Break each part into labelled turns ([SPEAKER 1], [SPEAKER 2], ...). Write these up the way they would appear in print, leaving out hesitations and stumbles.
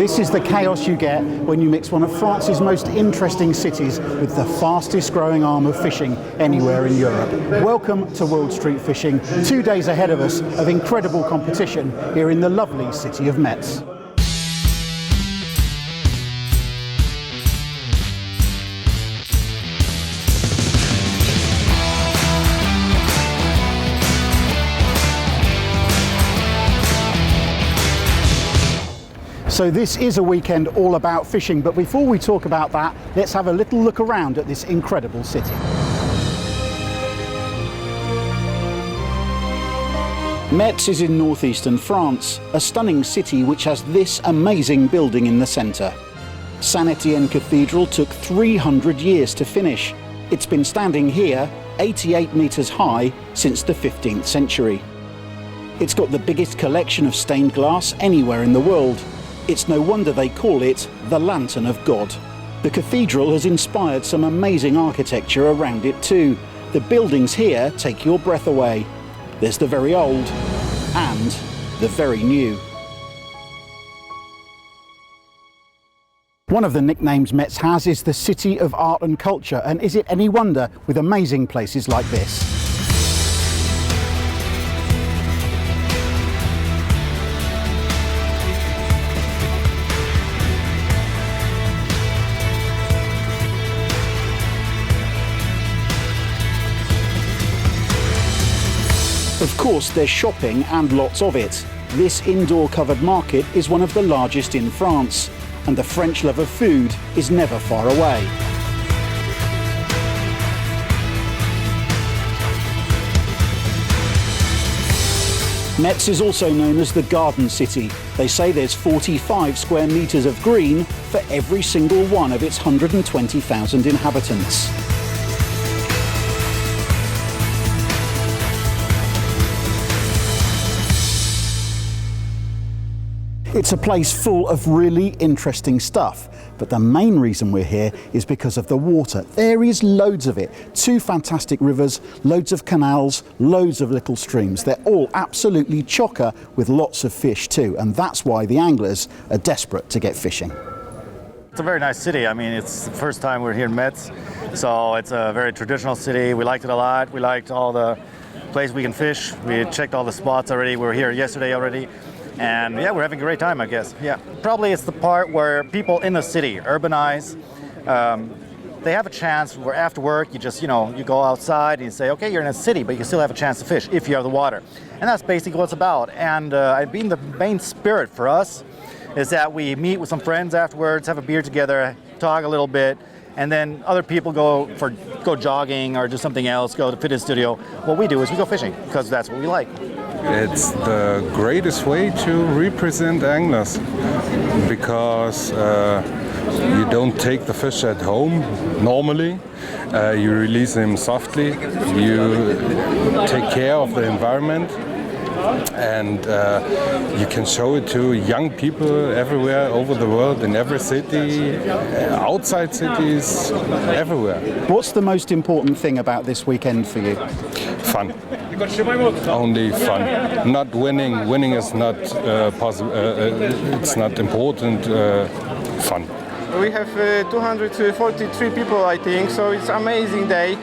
[SPEAKER 1] This is the chaos you get when you mix one of France's most interesting cities with the fastest growing arm of fishing anywhere in Europe. Welcome to World Street Fishing, 2 days ahead of us of incredible competition here in the lovely city of Metz. So this is a weekend all about fishing, but before we talk about that, let's have a little look around at this incredible city. Metz is in northeastern France, a stunning city which has this amazing building in the centre. Saint-Étienne Cathedral took 300 years to finish. It's been standing here, 88 metres high, since the 15th century. It's got the biggest collection of stained glass anywhere in the world. It's no wonder they call it the Lantern of God. The cathedral has inspired some amazing architecture around it too. The buildings here take your breath away. There's the very old and the very new. One of the nicknames Metz has is the City of Art and Culture, and is it any wonder with amazing places like this? Of course, there's shopping and lots of it. This indoor covered market is one of the largest in France, and the French love of food is never far away. Metz is also known as the Garden City. They say there's 45 square metres of green for every single one of its 120,000 inhabitants. It's a place full of really interesting stuff, but the main reason we're here is because of the water. There is loads of it. 2 fantastic rivers, loads of canals, loads of little streams. They're all absolutely chocker with lots of fish too, and that's why the anglers are desperate to get fishing.
[SPEAKER 2] It's a very nice city. I mean, it's the first time we're here in Metz, so it's a very traditional city. We liked it a lot. We liked all the places we can fish. We checked all the spots already. We were here yesterday already. And yeah, we're having a great time, I guess. Yeah, probably it's the part where people in the city, urbanize, they have a chance where after work, you just, you go outside and you say, okay, you're in a city, but you still have a chance to fish if you have the water. And that's basically what it's about. And I mean, the main spirit for us is that we meet with some friends afterwards, have a beer together, talk a little bit, and then other people go jogging or do something else, go to the fitness studio. What we do is we go fishing because that's what we like.
[SPEAKER 3] It's the greatest way to represent anglers because you don't take the fish at home normally. You release them softly. You take care of the environment. And you can show it to young people everywhere over the world, in every city, outside cities, everywhere.
[SPEAKER 1] What's the most important thing about this weekend for you?
[SPEAKER 3] Fun. Only fun. Not winning. Winning is not possible. It's not important. Fun.
[SPEAKER 4] We have 243 people, I think, so it's an amazing day.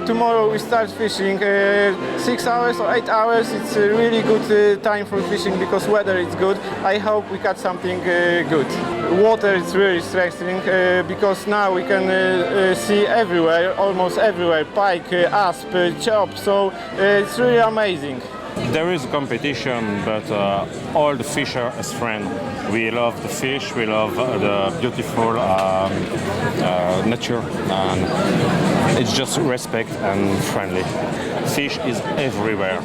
[SPEAKER 4] Tomorrow we start fishing 6 hours or 8 hours. It's a really good time for fishing because weather is good. I hope we catch something good. Water is really strengthening because now we can see everywhere, almost everywhere, pike, asp, chop, so it's really amazing.
[SPEAKER 5] There is a competition, but all the fish are as friends. We love the fish, we love the beautiful nature, and it's just respect and friendly. Fish is everywhere,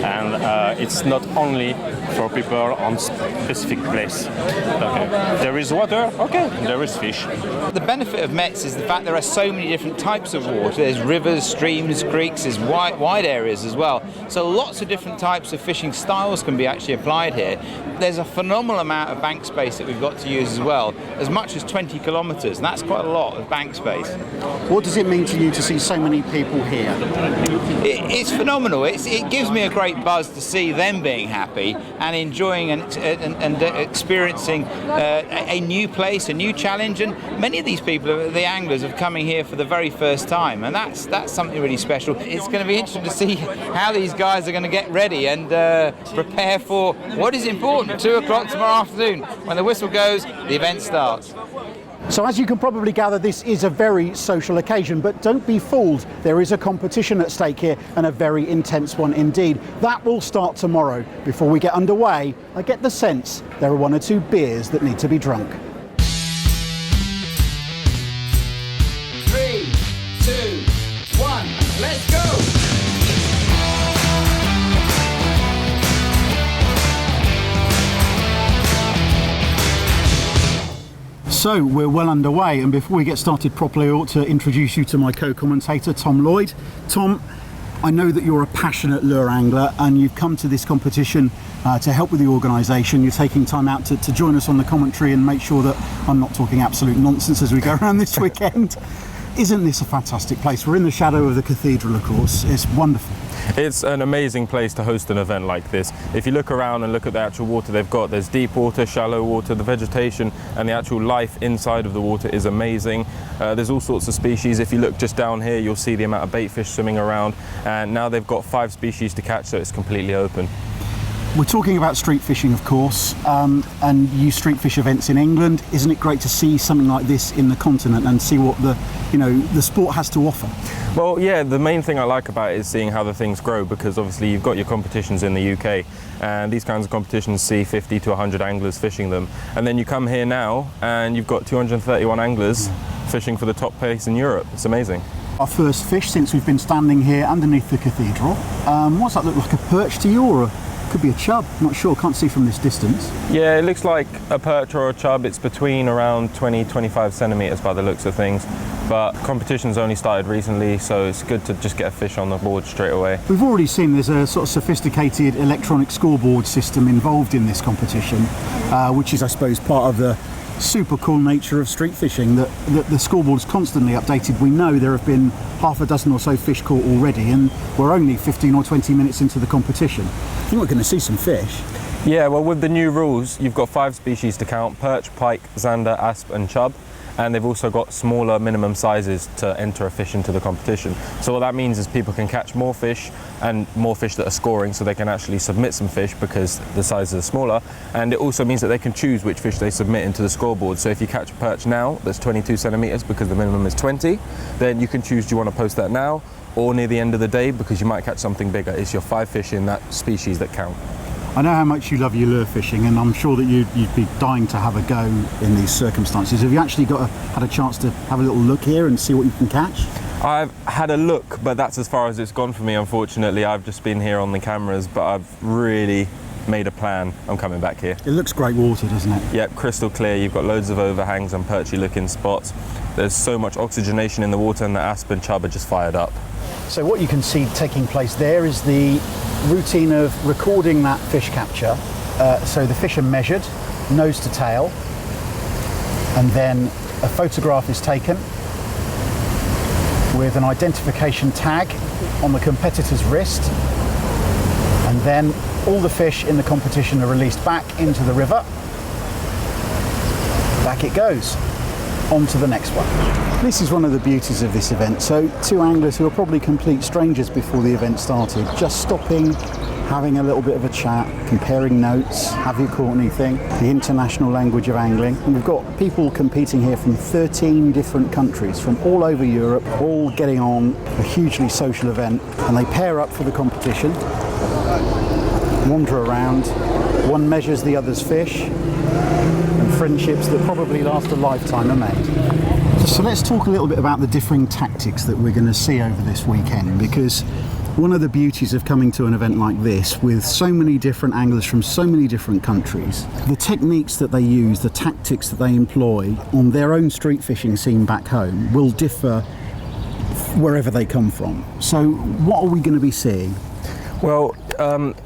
[SPEAKER 5] and it's not only for people on specific place. Okay. There is water, okay, there is fish.
[SPEAKER 6] The benefit of Metz is the fact there are so many different types of water. There's rivers, streams, creeks, there's wide areas as well. So lots of different types of fishing styles can be actually applied here. There's a phenomenal amount of bank space that we've got to use as well, as much as 20 kilometres, and that's quite a lot of bank space.
[SPEAKER 1] What does it mean to you to see so many people here?
[SPEAKER 6] It's phenomenal. It gives me a great great buzz to see them being happy and enjoying and experiencing a new place, a new challenge. And many of these people, the anglers, are coming here for the very first time, and that's something really special. It's going to be interesting to see how these guys are going to get ready and prepare for what is important. 2 o'clock tomorrow afternoon, when the whistle goes, the event starts.
[SPEAKER 1] So as you can probably gather, this is a very social occasion, but don't be fooled. There is a competition at stake here, and a very intense one indeed. That will start tomorrow. Before we get underway, I get the sense there are 1 or 2 beers that need to be drunk.
[SPEAKER 6] 3, 2, 1, let's go!
[SPEAKER 1] So we're well underway, and before we get started properly, I ought to introduce you to my co-commentator, Tom Lloyd. Tom, I know that you're a passionate lure angler and you've come to this competition to help with the organisation. You're taking time out to join us on the commentary and make sure that I'm not talking absolute nonsense as we go around this weekend. Isn't this a fantastic place? We're in the shadow of the cathedral, of course. It's wonderful.
[SPEAKER 5] It's an amazing place to host an event like this. If you look around and look at the actual water they've got, there's deep water, shallow water, the vegetation and the actual life inside of the water is amazing. There's all sorts of species. If you look just down here, you'll see the amount of bait fish swimming around, and now they've got 5 species to catch, so it's completely open.
[SPEAKER 1] We're talking about street fishing, of course, and you street fish events in England. Isn't it great to see something like this in the continent and see what the sport has to offer?
[SPEAKER 5] Well, yeah, the main thing I like about it is seeing how the things grow, because obviously you've got your competitions in the UK, and these kinds of competitions see 50 to 100 anglers fishing them, and then you come here now and you've got 231 anglers fishing for the top place in Europe. It's amazing.
[SPEAKER 1] Our first fish since we've been standing here underneath the cathedral. What's that look like, a perch to you, or could be a chub? I'm not sure, can't see from this distance.
[SPEAKER 5] Yeah, it looks like a perch or a chub. It's between around 20-25 centimetres by the looks of things, but competition's only started recently, so it's good to just get a fish on the board straight away.
[SPEAKER 1] We've already seen there's a sort of sophisticated electronic scoreboard system involved in this competition, which is, I suppose, part of the super cool nature of street fishing, that the scoreboard's constantly updated. We know there have been half a dozen or so fish caught already, and we're only 15 or 20 minutes into the competition. I think we're going to see some fish.
[SPEAKER 5] Yeah, well, with the new rules, you've got 5 species to count: perch, pike, zander, asp and chub. And they've also got smaller minimum sizes to enter a fish into the competition. So what that means is people can catch more fish, and more fish that are scoring, so they can actually submit some fish because the sizes are smaller. And it also means that they can choose which fish they submit into the scoreboard. So if you catch a perch now that's 22 centimetres because the minimum is 20, then you can choose, do you want to post that now or near the end of the day, because you might catch something bigger. It's your 5 fish in that species that count.
[SPEAKER 1] I know how much you love your lure fishing, and I'm sure that you'd be dying to have a go in these circumstances. Have you actually had a chance to have a little look here and see what you can catch?
[SPEAKER 5] I've had a look, but that's as far as it's gone for me, unfortunately. I've just been here on the cameras, but I've really made a plan. I'm coming back here.
[SPEAKER 1] It looks great water, doesn't it?
[SPEAKER 5] Yep, crystal clear. You've got loads of overhangs and perchy looking spots. There's so much oxygenation in the water, and the asp and chub are just fired up.
[SPEAKER 1] So what you can see taking place there is the routine of recording that fish capture. So the fish are measured, nose to tail, and then a photograph is taken with an identification tag on the competitor's wrist, and then all the fish in the competition are released back into the river. Back it goes, on to the next one. This is one of the beauties of this event. So 2 anglers who are probably complete strangers before the event started, just stopping, having a little bit of a chat, comparing notes, have you caught anything, the international language of angling. And we've got people competing here from 13 different countries, from all over Europe, all getting on a hugely social event, and they pair up for the competition, wander around, one measures the other's fish, and friendships that probably last a lifetime are made. So let's talk a little bit about the differing tactics that we're going to see over this weekend, because one of the beauties of coming to an event like this with so many different anglers from so many different countries, the techniques that they use, the tactics that they employ on their own street fishing scene back home will differ wherever they come from. So what are we going to be seeing?
[SPEAKER 5] Well,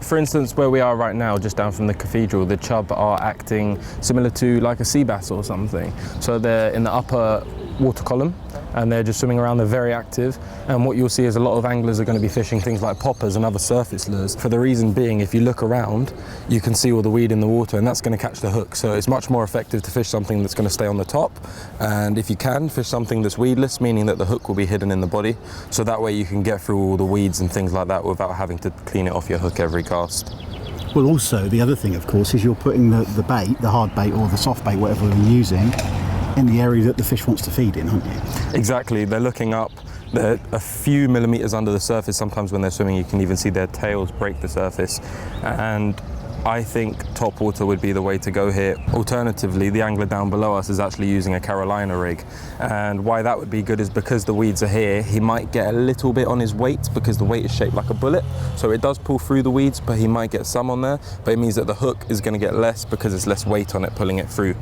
[SPEAKER 5] for instance, where we are right now, just down from the cathedral, the chub are acting similar to like a sea bass or something. So they're in the upper water column,
[SPEAKER 7] and they're just swimming around. They're very active, and what you'll see is a lot of anglers are going to be fishing things like poppers and other surface lures, for the reason being, if you look around you can see all the weed in the water, and that's going to catch the hook. So it's much more effective to fish something that's going to stay on the top, and if you can, fish something that's weedless, meaning that the hook will be hidden in the body, so that way you can get through all the weeds and things like that without having to clean it off your hook every cast.
[SPEAKER 1] Well, also the other thing, of course, is you're putting the bait, the hard bait or the soft bait, whatever you're using, in the area that the fish wants to feed in, aren't you?
[SPEAKER 7] Exactly. They're looking up. They're a few millimeters under the surface. Sometimes when they're swimming, you can even see their tails break the surface. And I think top water would be the way to go here. Alternatively, the angler down below us is actually using a Carolina rig. And why that would be good is because the weeds are here, he might get a little bit on his weight because the weight is shaped like a bullet. So it does pull through the weeds, but he might get some on there. But it means that the hook is going to get less because there's less weight on it pulling it through.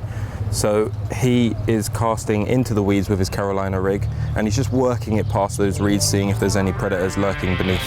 [SPEAKER 7] So he is casting into the weeds with his Carolina rig, and he's just working it past those reeds, seeing if there's any predators lurking beneath.